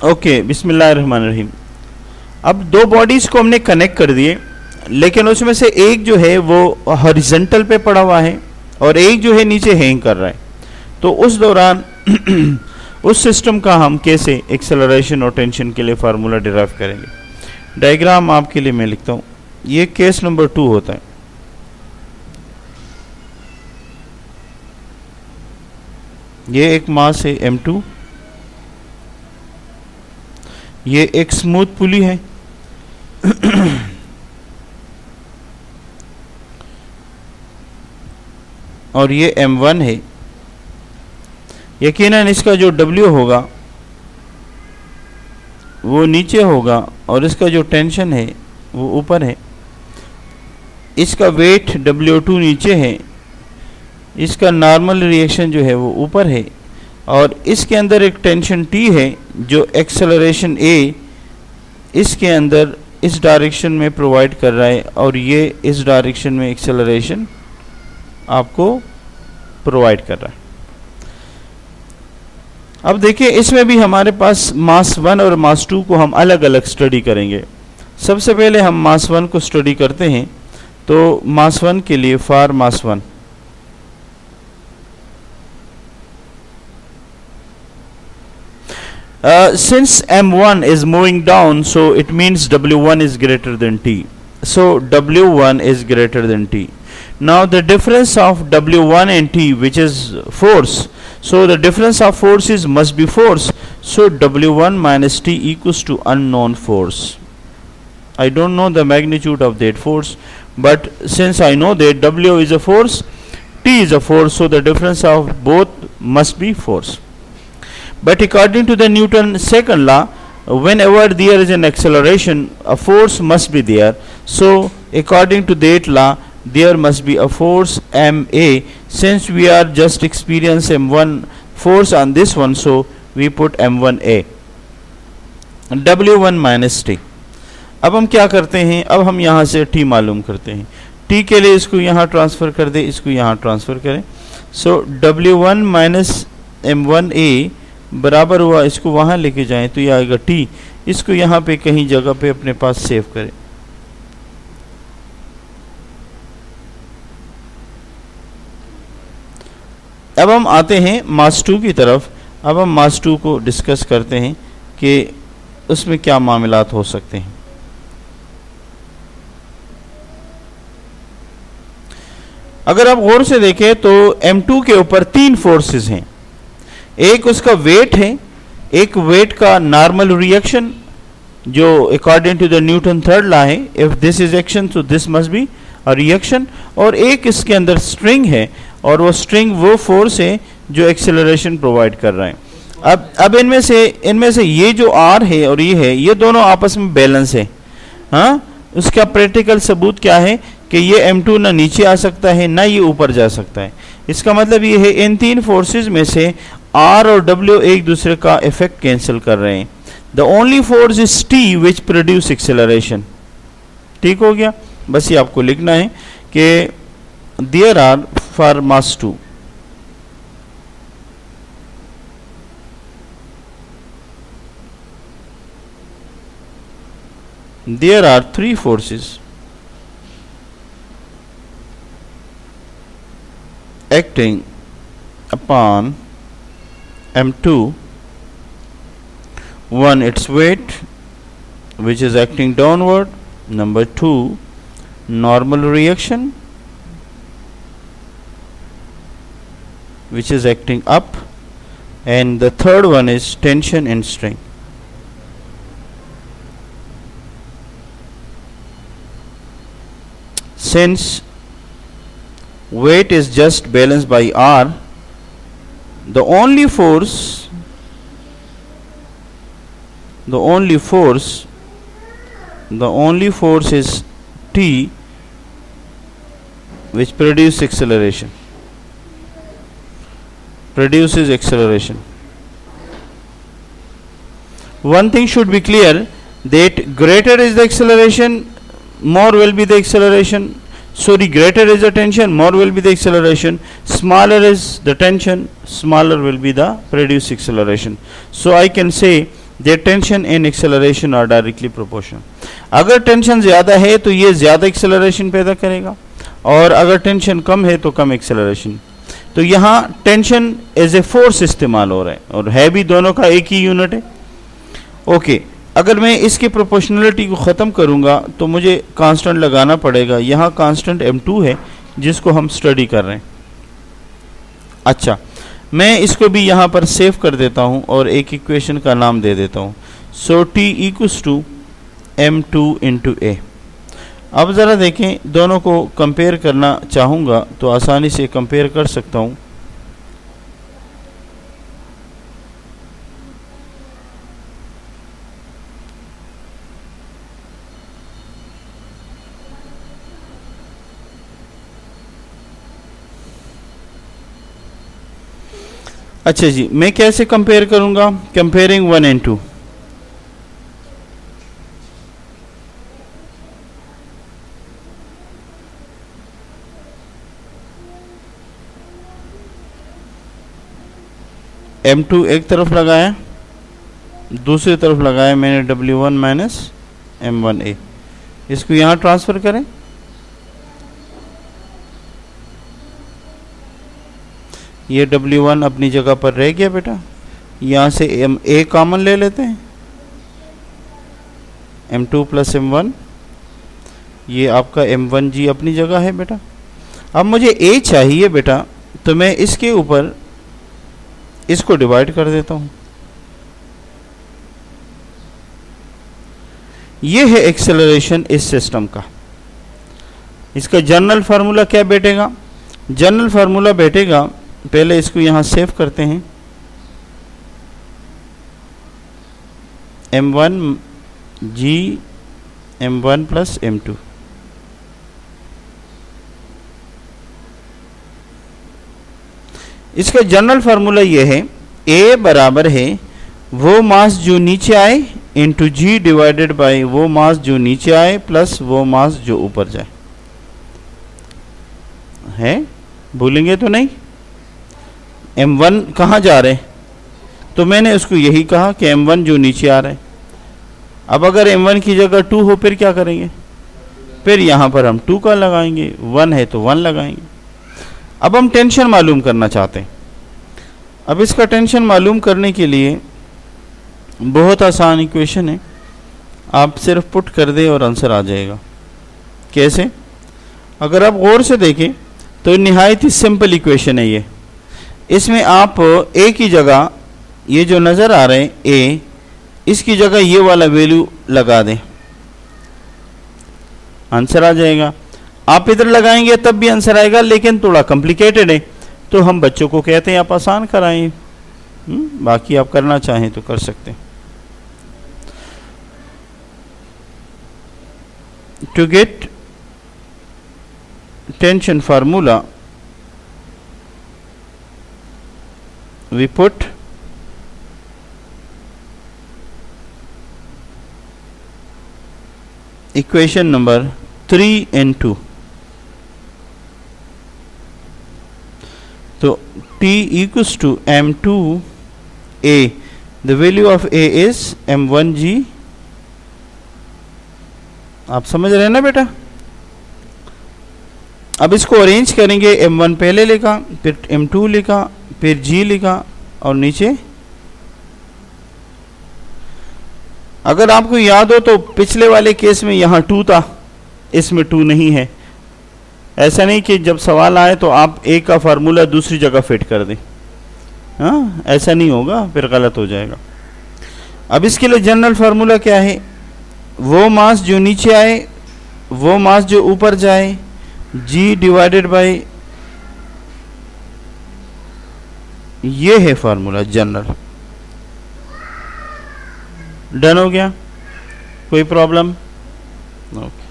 Okay, बिस्मिल्लाहिर्रहमानिर्रहीम। अब दो बॉडीज को हमने कनेक्ट कर दिए, लेकिन उसमें से एक जो है वो हॉरिजॉन्टल पे पड़ा हुआ है और एक जो है नीचे हैंग कर रहा है। तो उस दौरान उस सिस्टम का हम कैसे एक्सेलरेशन और टेंशन के लिए फार्मूला डिराइव करेंगे। डायग्राम आपके लिए मैं लिखता हूँ। ये केस नंबर 2 होता है। ये एक मास है M2, ये एक स्मूथ पुली है और ये M1 है। यकीनन इसका जो W होगा वो नीचे होगा और इसका जो टेंशन है वो ऊपर है। इसका वेट W2 नीचे है, इसका नॉर्मल रिएक्शन जो है वो ऊपर है और इसके अंदर एक टेंशन T है जो एक्सेलरेशन A इसके अंदर इस डायरेक्शन में प्रोवाइड कर रहा है और ये इस डायरेक्शन में एक्सेलरेशन आपको प्रोवाइड कर रहा है। अब देखिए, इसमें भी हमारे पास मास 1 और मास 2 को हम अलग अलग स्टडी करेंगे। सबसे पहले हम मास 1 को स्टडी करते हैं। तो मास 1 के लिए for mass 1, since M1 is moving down, so it means W1 is greater than T. So W1 is greater than T. Now the difference of W1 and T, which is force, so the difference of forces must be force. So W1 minus T equals to unknown force. I don't know the magnitude of that force, but since I know that W is a force, T is a force, so the difference of both must be force. But according to the Newton's second law, whenever there is an acceleration, a force must be there. So according to that law, there must be a force ma. Since we are just experience M1 force on this one, so we put M1a, W1 minus T. अब हम क्या करते हैं, अब हम यहाँ से T मालूम करते हैं। T के लिए इसको यहाँ ट्रांसफ़र कर दे, इसको यहाँ ट्रांसफ़र करें। सो W1 माइनस M1a बराबर हुआ, इसको वहाँ लेके जाएं तो ये आएगा T। इसको यहाँ पे कहीं जगह पे अपने पास सेव करें। अब हम आते हैं मास 2 की तरफ। अब हम मास 2 को डिस्कस करते हैं कि उसमें क्या मामलात हो सकते हैं। अगर आप गौर से देखें तो M2 के ऊपर 3 फोर्सेस हैं। एक उसका वेट है, एक वेट का नॉर्मल रिएक्शन जो according to the Newton third law है, इफ दिस इज एक्शन तो this must be a reaction, और एक इसके अंदर स्ट्रिंग है और वो स्ट्रिंग वो फोर्स है जो एक्सेलरेशन प्रोवाइड कर रहा है। अब इनमें से ये जो R है और ये है, ये दोनों आपस में बैलेंस है। हाँ, उसका प्रैक्टिकल सबूत क्या है कि ये M2 ना नीचे आ सकता है ना ये ऊपर जा सकता है। इसका मतलब ये है इन 3 फोर्सेस में से R और W एक दूसरे का इफेक्ट कैंसिल कर रहे हैं। The only force is T which produce acceleration. ठीक हो गया, बस ये आपको लिखना है कि there are four mass 2 there are 3 forces acting upon M2. One, its weight, which is acting downward. Number 2, normal reaction, which is acting up. And the third one is tension and strain. Since weight is just balanced by R, the only force is T, which produces acceleration. One thing should be clear, that greater is the acceleration, more will be the acceleration. Sorry, greater is the tension, more will be the acceleration. Smaller is the tension, smaller will be the produced acceleration. So I can say there tension and acceleration are directly proportional. अगर tension ज़्यादा है तो ये ज़्यादा acceleration पैदा करेगा, और अगर टेंशन कम है तो कम एक्सेलरेशन। तो यहाँ टेंशन एज ए फोर्स इस्तेमाल हो रहा है, और है भी दोनों का एक ही यूनिट है। ओके, अगर मैं इसकी प्रोपोर्शनलिटी को ख़त्म करूँगा तो मुझे कांस्टेंट लगाना पड़ेगा। यहाँ कांस्टेंट m2 है जिसको हम स्टडी कर रहे हैं। अच्छा, मैं इसको भी यहाँ पर सेव कर देता हूँ और एक इक्वेशन का नाम दे देता हूँ। So t equals to m2 into a। अब ज़रा देखें, दोनों को कंपेयर करना चाहूँगा तो आसानी से कंपेयर कर सकता हूँ। अच्छा जी, मैं कैसे कंपेयर करूँगा? Comparing 1 and 2। m2 एक तरफ लगाया, दूसरी तरफ लगाया मैंने w1 माइनस m1a। इसको यहाँ ट्रांसफ़र करें। ये w1 अपनी जगह पर रह गया बेटा। यहाँ से a कॉमन ले लेते हैं, m2 प्लस m1, ये आपका m1g अपनी जगह है बेटा। अब मुझे a चाहिए बेटा, तो मैं इसके ऊपर इसको डिवाइड कर देता हूँ। ये है एक्सेलरेशन इस सिस्टम का। इसका जनरल फार्मूला क्या बैठेगा? जनरल फार्मूला बैठेगा, पहले इसको यहाँ सेव करते हैं, m1g m1 प्लस m2। इसका जनरल फार्मूला ये है, A बराबर है वो मास जो नीचे आए इंटू जी डिवाइडेड बाय वो मास जो नीचे आए प्लस वो मास जो ऊपर जाए। है, भूलेंगे तो नहीं? m1 कहाँ जा रहे? तो मैंने उसको यही कहा कि m1 जो नीचे आ रहा है। अब अगर m1 की जगह 2 हो फिर क्या करेंगे? फिर यहाँ पर हम 2 का लगाएंगे, 1 है तो 1 लगाएंगे। अब हम टेंशन मालूम करना चाहते हैं। अब इसका टेंशन मालूम करने के लिए बहुत आसान इक्वेशन है, आप सिर्फ पुट कर दें और आंसर आ जाएगा। कैसे? अगर आप गौर से देखें तो निहायत ही सिंपल इक्वेशन है ये। इसमें आप a की जगह ये जो नज़र आ रहे हैं a, इसकी जगह ये वाला वैल्यू लगा दें, आंसर आ जाएगा। आप इधर लगाएंगे तब भी आंसर आएगा, लेकिन थोड़ा कॉम्प्लिकेटेड है, तो हम बच्चों को कहते हैं आप आसान कराएं। बाकी आप करना चाहें तो कर सकते हैं। To get tension formula we put equation number 3 and 2। तो t equals to m2a, the value of a is m1g। आप समझ रहे हैं ना बेटा? अब इसको अरेंज करेंगे, m1 पहले लिखा, फिर m2 लिखा, फिर g लिखा, और नीचे अगर आपको याद हो तो पिछले वाले केस में यहाँ 2 था, इसमें 2 नहीं है। ऐसा नहीं कि जब सवाल आए तो आप a का फार्मूला दूसरी जगह फिट कर दें, हाँ ऐसा नहीं होगा, फिर गलत हो जाएगा। अब इसके लिए जनरल फार्मूला क्या है? वो मास जो नीचे आए वो मास जो ऊपर जाए, g डिवाइडेड बाय, ये है फार्मूला जनरल। डन हो गया? कोई प्रॉब्लम? ओके।